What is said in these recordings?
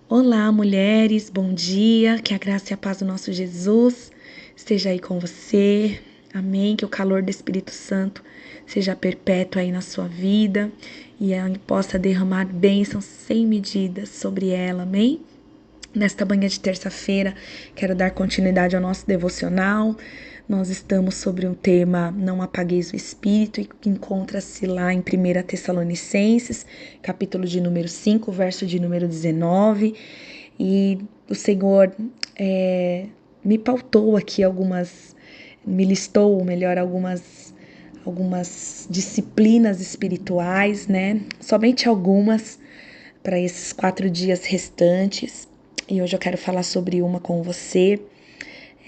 Olá, mulheres, bom dia, que a graça e a paz do nosso Jesus esteja aí com você, amém, que o calor do Espírito Santo seja perpétuo aí na sua vida e ele possa derramar bênçãos sem medidas sobre ela, amém? Nesta manhã de terça-feira, quero dar continuidade ao nosso devocional. Nós estamos sobre um tema Não Apagueis o Espírito, que encontra-se lá em 1 Tessalonicenses, capítulo de número 5, verso de número 19. E o Senhor me pautou aqui me listou, melhor, algumas disciplinas espirituais, né? Somente algumas para esses 4 dias restantes. E hoje eu quero falar sobre uma com você.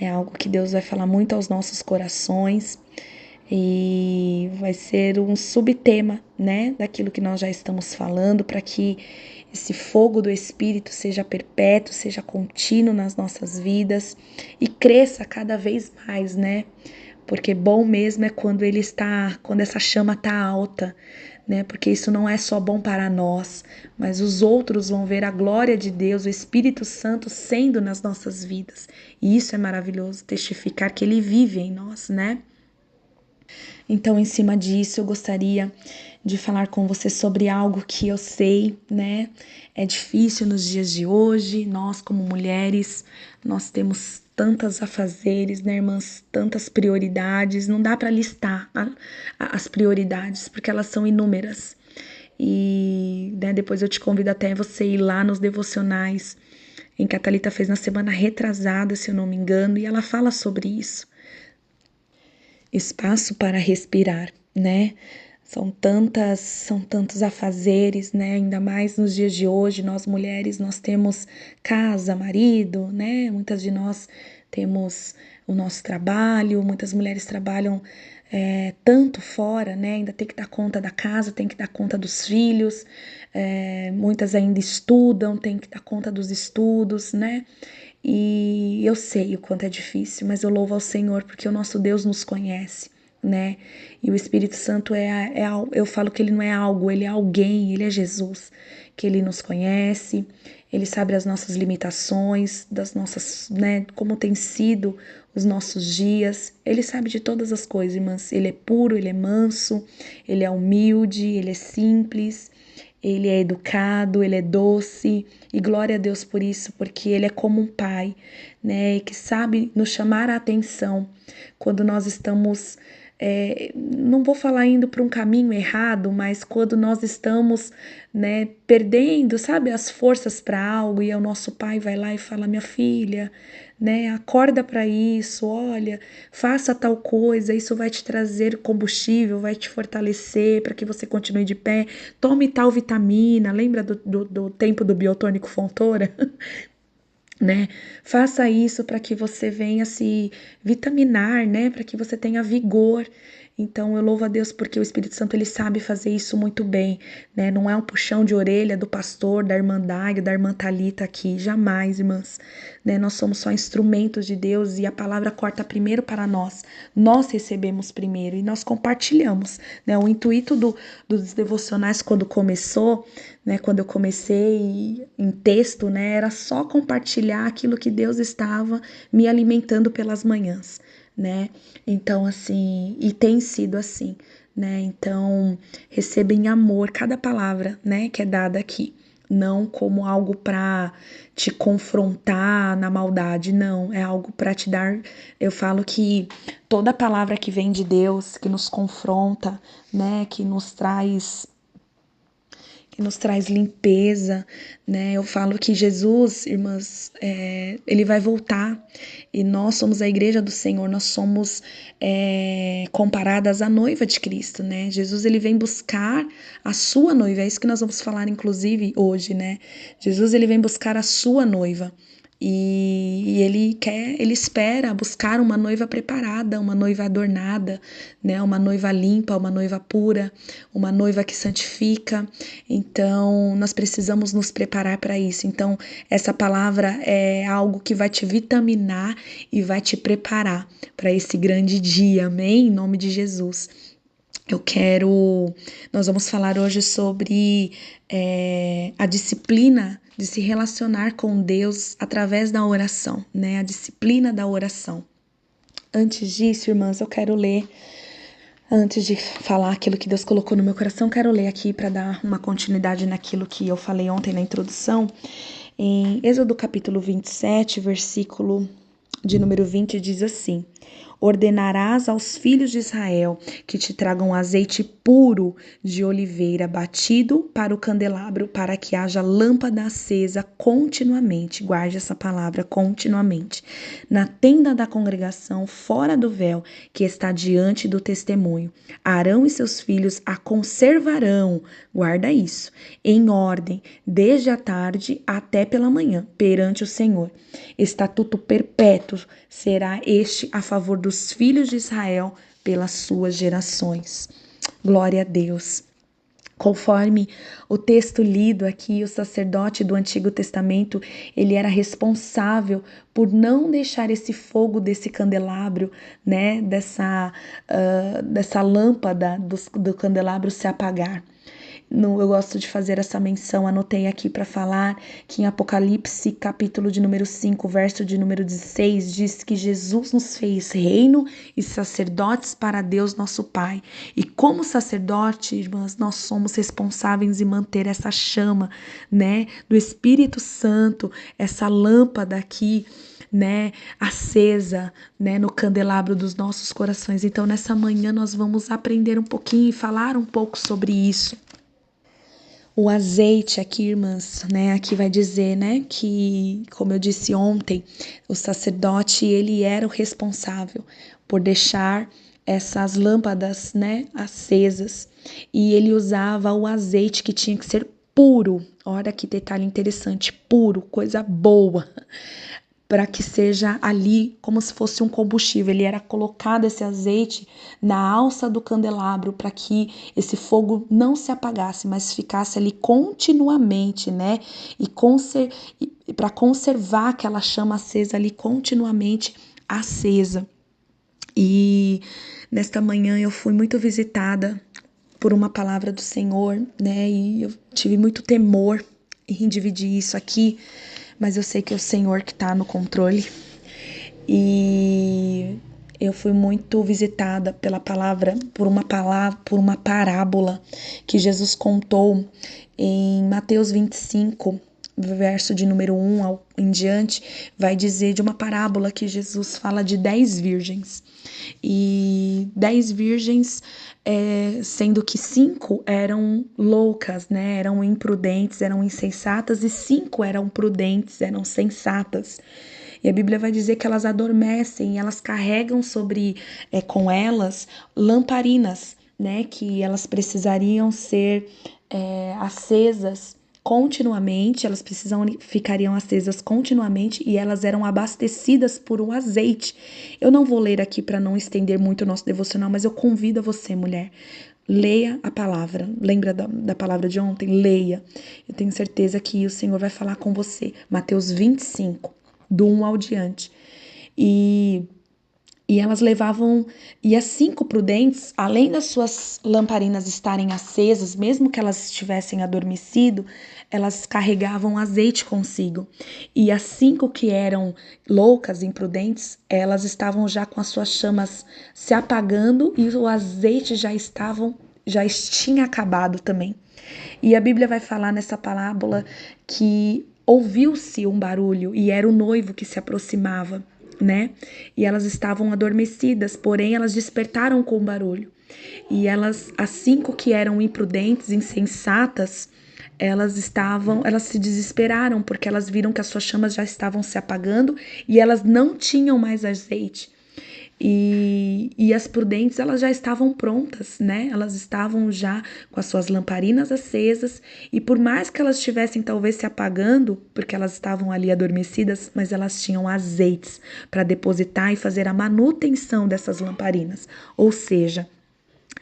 É algo que Deus vai falar muito aos nossos corações e vai ser um subtema, né, daquilo que nós já estamos falando, para que esse fogo do Espírito seja perpétuo, seja contínuo nas nossas vidas e cresça cada vez mais, né? Porque bom mesmo é quando quando essa chama está alta, né? Porque isso não é só bom para nós, mas os outros vão ver a glória de Deus, o Espírito Santo sendo nas nossas vidas. E isso é maravilhoso, testificar que ele vive em nós, né? Então, em cima disso, eu gostaria de falar com você sobre algo que eu sei, né? É difícil nos dias de hoje, nós como mulheres, nós temos tantas afazeres, né, irmãs? Tantas prioridades, não dá para listar as prioridades, porque elas são inúmeras. E né, depois eu te convido até você ir lá nos devocionais em que a Thalita fez na semana retrasada, se eu não me engano, e ela fala sobre isso. Espaço para respirar, né? São tantos afazeres, né? Ainda mais nos dias de hoje, nós mulheres, nós temos casa, marido, né? Muitas de nós temos o nosso trabalho, muitas mulheres trabalham tanto fora, né? Ainda tem que dar conta da casa, tem que dar conta dos filhos, muitas ainda estudam, tem que dar conta dos estudos, né? E eu sei o quanto é difícil, mas eu louvo ao Senhor porque o nosso Deus nos conhece, né? E o Espírito Santo eu falo que ele não é algo, ele é alguém, ele é Jesus, que ele nos conhece, ele sabe as nossas limitações, das nossas, né, como tem sido os nossos dias, ele sabe de todas as coisas, irmãs. Ele é puro, ele é manso, ele é humilde, ele é simples, ele é educado, ele é doce, e glória a Deus por isso, porque ele é como um pai, né, que sabe nos chamar a atenção quando nós estamos, não vou falar indo para um caminho errado, mas quando nós estamos, né, perdendo, sabe, as forças para algo, e o nosso pai vai lá e fala: minha filha, né, acorda para isso, olha, faça tal coisa, isso vai te trazer combustível, vai te fortalecer para que você continue de pé, tome tal vitamina, lembra do tempo do biotônico Fontoura? Né? Faça isso para que você venha se vitaminar, né? Para que você tenha vigor. Então eu louvo a Deus porque o Espírito Santo ele sabe fazer isso muito bem, né? Não é um puxão de orelha do pastor, da irmã Dália, da irmã Thalita aqui, jamais, irmãs, né? Nós somos só instrumentos de Deus e a palavra corta primeiro para nós. Nós recebemos primeiro e nós compartilhamos, né? O intuito dos devocionais quando começou, né, quando eu comecei em texto, né, era só compartilhar aquilo que Deus estava me alimentando pelas manhãs, né? Então, assim, e tem sido assim, né? Então, receba em amor cada palavra, né, que é dada aqui. Não como algo para te confrontar na maldade, não. É algo para te dar. Eu falo que toda palavra que vem de Deus, que nos confronta, né, que nos traz limpeza, né? Eu falo que Jesus, irmãs, ele vai voltar e nós somos a igreja do Senhor, nós somos comparadas à noiva de Cristo, né? Jesus, ele vem buscar a sua noiva, é isso que nós vamos falar, inclusive, hoje, né? Jesus, ele vem buscar a sua noiva. E ele espera buscar uma noiva preparada, uma noiva adornada, né? Uma noiva limpa, uma noiva pura, uma noiva que santifica. Então, nós precisamos nos preparar para isso. Então, essa palavra é algo que vai te vitaminar e vai te preparar para esse grande dia, amém? Em nome de Jesus. Nós vamos falar hoje sobre a disciplina de se relacionar com Deus através da oração, né? A disciplina da oração. Antes disso, irmãs, eu quero ler, antes de falar aquilo que Deus colocou no meu coração, quero ler aqui para dar uma continuidade naquilo que eu falei ontem na introdução. Em Êxodo capítulo 27, versículo de número 20, diz assim: ordenarás aos filhos de Israel que te tragam azeite puro de oliveira batido para o candelabro, para que haja lâmpada acesa continuamente. Guarde essa palavra, continuamente. Na tenda da congregação, fora do véu, que está diante do testemunho. Arão e seus filhos a conservarão, guarda isso, em ordem, desde a tarde até pela manhã, perante o Senhor. Estatuto perpétuo será este a favor dos filhos de Israel pelas suas gerações. Glória a Deus. Conforme o texto lido aqui, o sacerdote do Antigo Testamento, ele era responsável por não deixar esse fogo desse candelabro, né, dessa lâmpada do candelabro se apagar. Eu gosto de fazer essa menção, anotei aqui para falar que em Apocalipse, capítulo de número 5, verso de número 16, diz que Jesus nos fez reino e sacerdotes para Deus nosso Pai. E como sacerdote, irmãs, nós somos responsáveis em manter essa chama, né, do Espírito Santo, essa lâmpada aqui, né, acesa, né, no candelabro dos nossos corações. Então, nessa manhã nós vamos aprender um pouquinho e falar um pouco sobre isso. O azeite aqui, irmãs, né, aqui vai dizer, né, que, como eu disse ontem, o sacerdote, ele era o responsável por deixar essas lâmpadas, né, acesas, e ele usava o azeite que tinha que ser puro. Olha que detalhe interessante, puro, coisa boa, para que seja ali como se fosse um combustível. Ele era colocado esse azeite na alça do candelabro para que esse fogo não se apagasse, mas ficasse ali continuamente, né? E para conservar aquela chama acesa ali continuamente acesa. E nesta manhã eu fui muito visitada por uma palavra do Senhor, né? E eu tive muito temor em dividir isso aqui, mas eu sei que é o Senhor que está no controle. E eu fui muito visitada por uma parábola que Jesus contou em Mateus 25, verso de número 1 em diante, vai dizer de uma parábola que Jesus fala de 10 virgens. E 10 virgens, sendo que 5 eram loucas, né? Eram imprudentes, eram insensatas, e 5 eram prudentes, eram sensatas. E a Bíblia vai dizer que elas adormecem, elas carregam com elas lamparinas, né? Que elas precisariam ser acesas continuamente, ficariam acesas continuamente, e elas eram abastecidas por um azeite. Eu não vou ler aqui para não estender muito o nosso devocional, mas eu convido a você, mulher, leia a palavra. Lembra da palavra de ontem? Leia. Eu tenho certeza que o Senhor vai falar com você. Mateus 25, do 1 ao diante. E elas levavam, e as 5 prudentes, além das suas lamparinas estarem acesas, mesmo que elas estivessem adormecido, elas carregavam azeite consigo. E as 5 que eram loucas, imprudentes, elas estavam já com as suas chamas se apagando e o azeite já tinha acabado também. E a Bíblia vai falar nessa parábola que ouviu-se um barulho e era o noivo que se aproximava, né? E elas estavam adormecidas, porém elas despertaram com o barulho. E as 5 que eram imprudentes, insensatas, elas se desesperaram porque elas viram que as suas chamas já estavam se apagando e elas não tinham mais azeite. E as prudentes, elas já estavam prontas, né? Elas estavam já com as suas lamparinas acesas, e por mais que elas estivessem talvez se apagando, porque elas estavam ali adormecidas, mas elas tinham azeites para depositar e fazer a manutenção dessas lamparinas. Ou seja,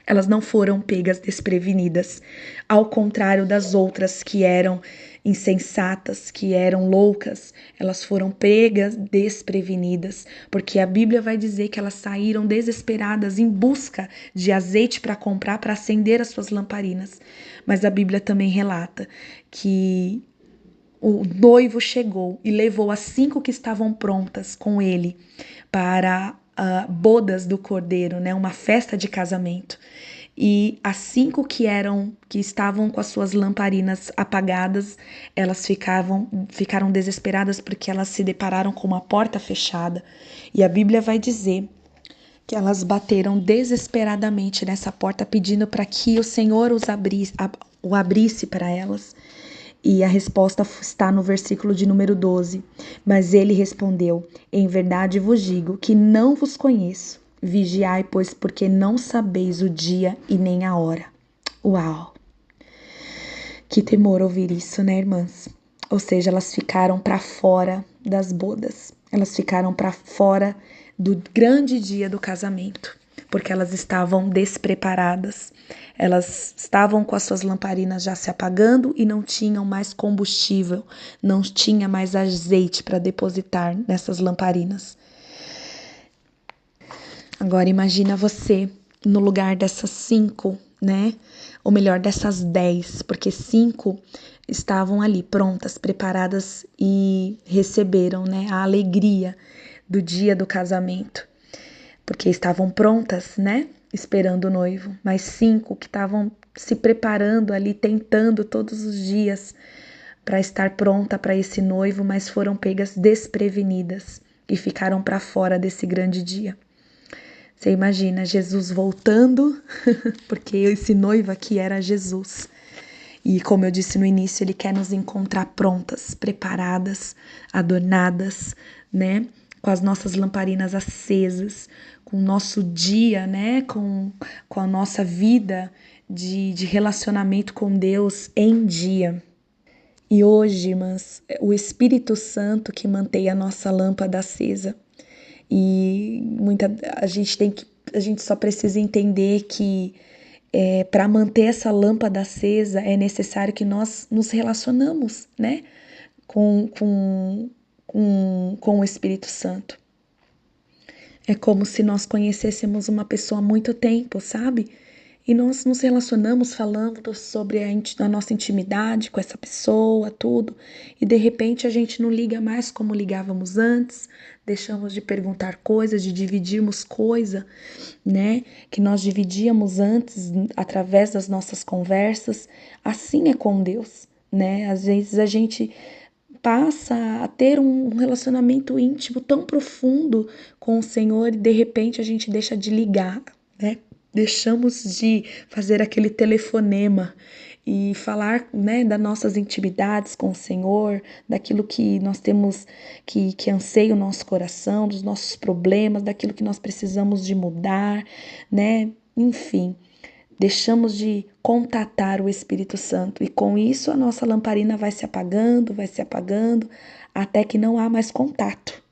elas não foram pegas desprevenidas, ao contrário das outras que eram insensatas, que eram loucas, elas foram pegas desprevenidas, porque a Bíblia vai dizer que elas saíram desesperadas em busca de azeite para comprar, para acender as suas lamparinas. Mas a Bíblia também relata que o noivo chegou e levou as 5 que estavam prontas com ele para bodas do cordeiro, né? Uma festa de casamento. E as 5 que estavam com as suas lamparinas apagadas, elas ficaram desesperadas porque elas se depararam com uma porta fechada. E a Bíblia vai dizer que elas bateram desesperadamente nessa porta pedindo para que o Senhor o abrisse para elas. E a resposta está no versículo de número 12. Mas ele respondeu: em verdade vos digo que não vos conheço. Vigiai, pois, porque não sabeis o dia e nem a hora. Uau! Que temor ouvir isso, né, irmãs? Ou seja, elas ficaram para fora das bodas. Elas ficaram para fora do grande dia do casamento, porque elas estavam despreparadas. Elas estavam com as suas lamparinas já se apagando e não tinham mais combustível, não tinha mais azeite para depositar nessas lamparinas. Agora imagina você no lugar dessas 5, né? Ou melhor, dessas 10, porque 5 estavam ali prontas, preparadas e receberam, né, a alegria do dia do casamento, porque estavam prontas, né, esperando o noivo, mas 5 que estavam se preparando ali, tentando todos os dias para estar pronta para esse noivo, mas foram pegas desprevenidas e ficaram para fora desse grande dia. Você imagina Jesus voltando, porque esse noivo aqui era Jesus. E como eu disse no início, ele quer nos encontrar prontas, preparadas, adornadas, né? Com as nossas lamparinas acesas, com o nosso dia, né? Com a nossa vida de relacionamento com Deus em dia. E hoje, irmãs, o Espírito Santo que mantém a nossa lâmpada acesa. E a gente só precisa entender que para manter essa lâmpada acesa é necessário que nós nos relacionamos, né, com o Espírito Santo. É como se nós conhecêssemos uma pessoa há muito tempo, sabe? E nós nos relacionamos falando sobre a nossa intimidade com essa pessoa, tudo. E de repente a gente não liga mais como ligávamos antes, deixamos de perguntar coisas, de dividirmos coisa, né? Que nós dividíamos antes através das nossas conversas. Assim é com Deus, né? Às vezes a gente passa a ter um relacionamento íntimo tão profundo com o Senhor e de repente a gente deixa de ligar, né? Deixamos de fazer aquele telefonema e falar, né, das nossas intimidades com o Senhor, daquilo que nós temos, que anseia o nosso coração, dos nossos problemas, daquilo que nós precisamos de mudar, né? Enfim, deixamos de contatar o Espírito Santo e com isso a nossa lamparina vai se apagando, até que não há mais contato.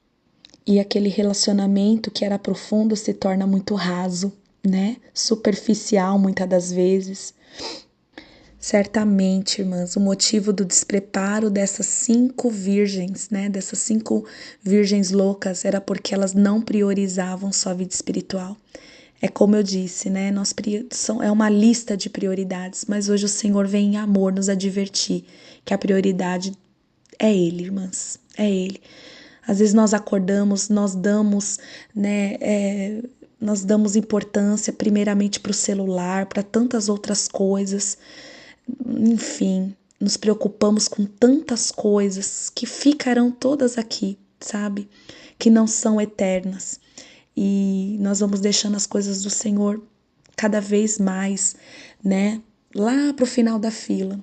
E aquele relacionamento que era profundo se torna muito raso, né? Superficial muitas das vezes. Certamente, irmãs, o motivo do despreparo dessas 5 virgens, né? Dessas 5 virgens loucas era porque elas não priorizavam sua vida espiritual. É como eu disse, né? É uma lista de prioridades, mas hoje o Senhor vem em amor nos advertir que a prioridade é Ele, irmãs, é Ele. Às vezes nós acordamos, nós damos, né? Nós damos importância primeiramente para o celular, para tantas outras coisas, enfim, nos preocupamos com tantas coisas que ficarão todas aqui, sabe? Que não são eternas. E nós vamos deixando as coisas do Senhor cada vez mais, né? Lá pro final da fila.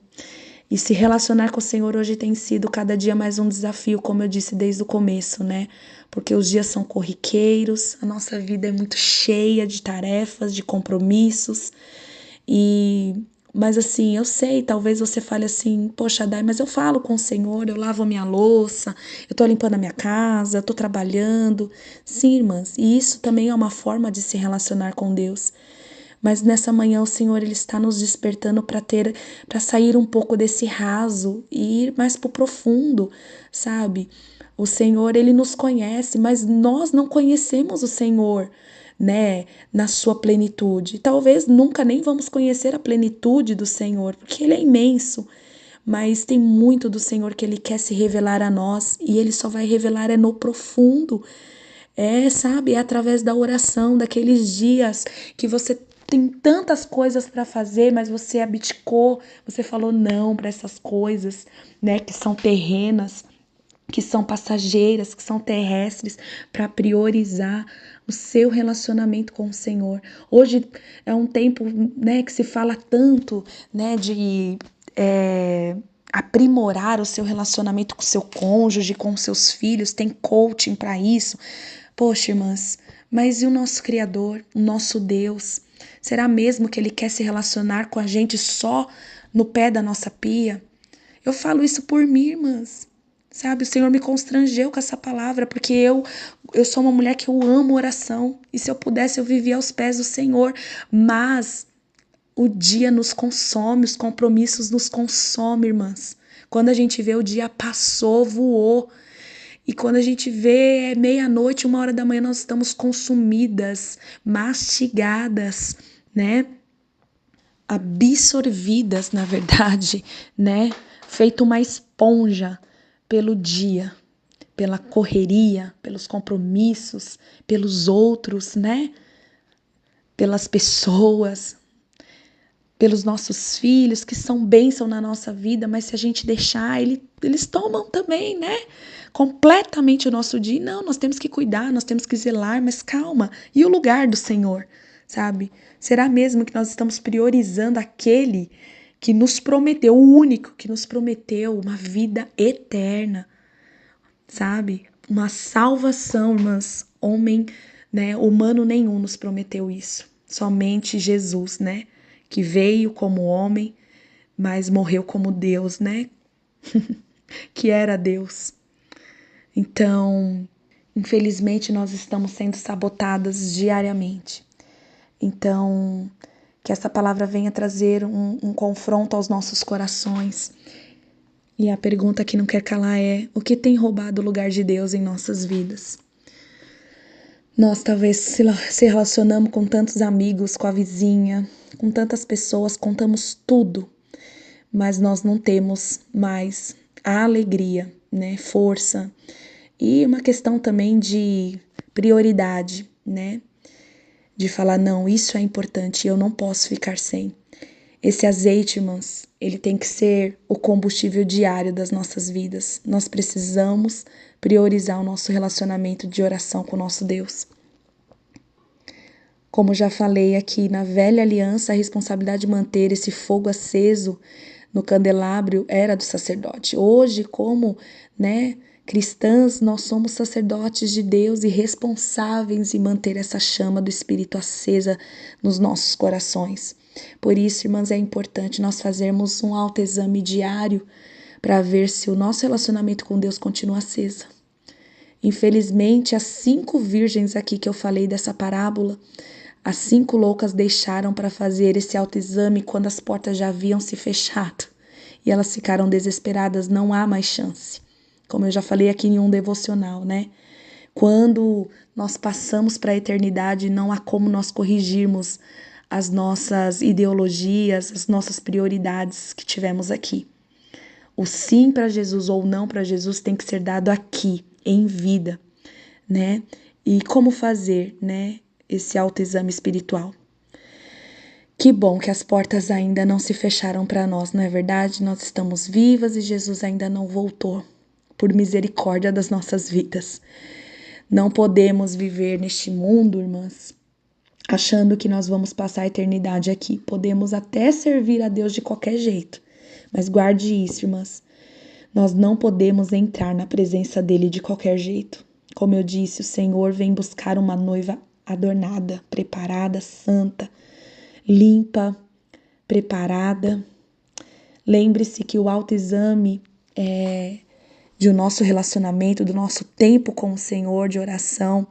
E se relacionar com o Senhor hoje tem sido cada dia mais um desafio, como eu disse desde o começo, né? Porque os dias são corriqueiros, a nossa vida é muito cheia de tarefas, de compromissos. Mas assim, eu sei, talvez você fale assim, poxa, Dai, mas eu falo com o Senhor, eu lavo a minha louça, eu tô limpando a minha casa, eu tô trabalhando. Sim, irmãs, e isso também é uma forma de se relacionar com Deus. Mas nessa manhã o Senhor ele está nos despertando para sair um pouco desse raso e ir mais pro profundo, sabe? O Senhor ele nos conhece, mas nós não conhecemos o Senhor, né, na sua plenitude. Talvez nunca nem vamos conhecer a plenitude do Senhor, porque ele é imenso. mas tem muito do Senhor que Ele quer se revelar a nós e Ele só vai revelar no profundo. Sabe, é através da oração, daqueles dias que você tem tantas coisas para fazer, mas você abdicou, você falou não para essas coisas, né, que são terrenas, que são passageiras, que são terrestres, para priorizar o seu relacionamento com o Senhor. Hoje é um tempo, né, que se fala tanto, né, de aprimorar o seu relacionamento com o seu cônjuge, com os seus filhos, tem coaching para isso. Poxa, irmãs, mas e o nosso Criador, o nosso Deus? Será mesmo que Ele quer se relacionar com a gente só no pé da nossa pia? Eu falo isso por mim, irmãs. Sabe, o Senhor me constrangeu com essa palavra, porque eu sou uma mulher que eu amo oração. E se eu pudesse, eu vivia aos pés do Senhor. Mas o dia nos consome, os compromissos nos consomem, irmãs. Quando a gente vê, o dia passou, voou. E quando a gente vê, é meia-noite, 1h da manhã, nós estamos consumidas, mastigadas, né? Absorvidas, na verdade, né? Feito uma esponja pelo dia, pela correria, pelos compromissos, pelos outros, né? Pelas pessoas, pelos nossos filhos que são bênção na nossa vida, mas se a gente deixar, eles tomam também, né? Completamente o nosso dia. Não, nós temos que cuidar, nós temos que zelar, mas calma. E o lugar do Senhor, sabe? Será mesmo que nós estamos priorizando aquele que nos prometeu, o único que nos prometeu uma vida eterna, sabe? Uma salvação, mas homem, né, humano nenhum nos prometeu isso. Somente Jesus, né? Que veio como homem, mas morreu como Deus, né? Que era Deus. Então, infelizmente, nós estamos sendo sabotadas diariamente. Então, que essa palavra venha trazer um confronto aos nossos corações. E a pergunta que não quer calar é: o que tem roubado o lugar de Deus em nossas vidas? Nós talvez se relacionamos com tantos amigos, com a vizinha, com tantas pessoas, contamos tudo, mas nós não temos mais a alegria, né, força e uma questão também de prioridade, né, de falar não, isso é importante, eu não posso ficar sem. Esse azeite, irmãos, ele tem que ser o combustível diário das nossas vidas. Nós precisamos priorizar o nosso relacionamento de oração com o nosso Deus. Como já falei aqui, na velha aliança, a responsabilidade de manter esse fogo aceso no candelabro era do sacerdote. Hoje, como, né, cristãs, nós somos sacerdotes de Deus e responsáveis em manter essa chama do Espírito acesa nos nossos corações. Por isso, irmãs, é importante nós fazermos um autoexame diário para ver se o nosso relacionamento com Deus continua acesa. Infelizmente, as 5 virgens aqui que eu falei dessa parábola, as 5 loucas deixaram para fazer esse autoexame quando as portas já haviam se fechado. E elas ficaram desesperadas, não há mais chance. Como eu já falei aqui em um devocional, né? Quando nós passamos para a eternidade, não há como nós corrigirmos as nossas ideologias, as nossas prioridades que tivemos aqui. O sim para Jesus ou não para Jesus tem que ser dado aqui, em vida, né? E como fazer, né, esse autoexame espiritual? Que bom que as portas ainda não se fecharam para nós, não é verdade? Nós estamos vivas e Jesus ainda não voltou, por misericórdia das nossas vidas. Não podemos viver neste mundo, irmãs, achando que nós vamos passar a eternidade aqui. Podemos até servir a Deus de qualquer jeito, mas guarde isso, irmãs. Nós não podemos entrar na presença dele de qualquer jeito. Como eu disse, o Senhor vem buscar uma noiva adornada, preparada, santa, limpa, preparada. Lembre-se que o autoexame de o nosso relacionamento, do nosso tempo com o Senhor de oração,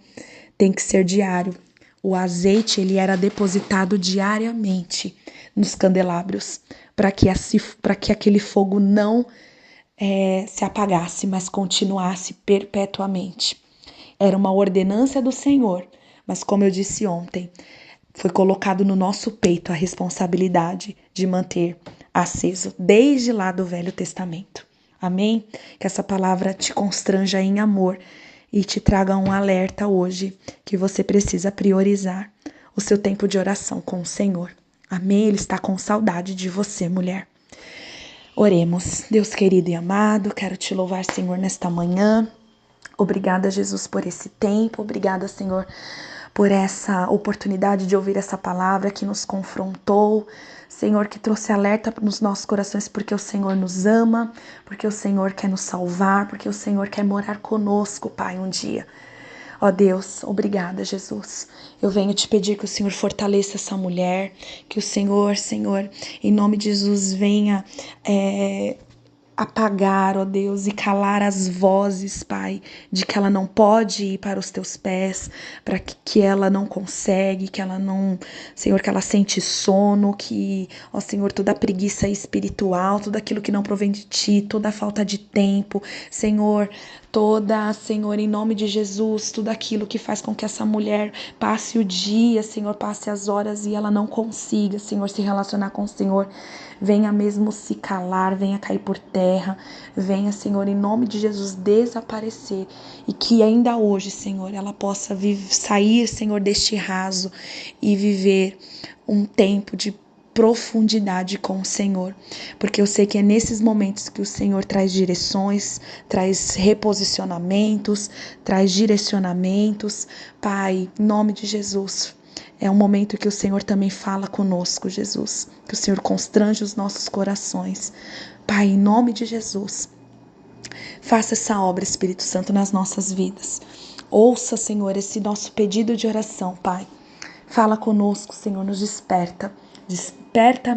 tem que ser diário. O azeite, ele era depositado diariamente nos candelabros, para que aquele fogo não se apagasse, mas continuasse perpetuamente. Era uma ordenança do Senhor, mas como eu disse ontem, foi colocado no nosso peito a responsabilidade de manter aceso desde lá do Velho Testamento. Amém? Que essa palavra te constranja em amor e te traga um alerta hoje que você precisa priorizar o seu tempo de oração com o Senhor. Amém? Ele está com saudade de você, mulher. Oremos. Deus querido e amado, quero te louvar, Senhor, nesta manhã. Obrigada, Jesus, por esse tempo. Obrigada, Senhor, por essa oportunidade de ouvir essa palavra que nos confrontou. Senhor, que trouxe alerta nos nossos corações, porque o Senhor nos ama, porque o Senhor quer nos salvar, porque o Senhor quer morar conosco, Pai, um dia. Ó Deus, obrigada, Jesus. Eu venho te pedir que o Senhor fortaleça essa mulher, que o Senhor, em nome de Jesus, venha apagar, ó Deus, e calar as vozes, Pai, de que ela não pode ir para os teus pés, para que ela não consegue, que ela não, Senhor, que ela sente sono, que, ó Senhor, toda a preguiça espiritual, tudo aquilo que não provém de ti, toda a falta de tempo, Senhor, Senhor, em nome de Jesus, tudo aquilo que faz com que essa mulher passe o dia, Senhor, passe as horas e ela não consiga, Senhor, se relacionar com o Senhor, venha mesmo se calar, venha cair por terra, venha, Senhor, em nome de Jesus, desaparecer e que ainda hoje, Senhor, ela possa sair, Senhor, deste raso e viver um tempo de profundidade com o Senhor, porque eu sei que é nesses momentos que o Senhor traz direções, traz reposicionamentos, traz direcionamentos. Pai, em nome de Jesus, é um momento que o Senhor também fala conosco, Jesus, que o Senhor constrange os nossos corações. Pai, em nome de Jesus, faça essa obra, Espírito Santo, nas nossas vidas. Ouça, Senhor, esse nosso pedido de oração, Pai. Fala conosco, Senhor, nos desperta. Desperta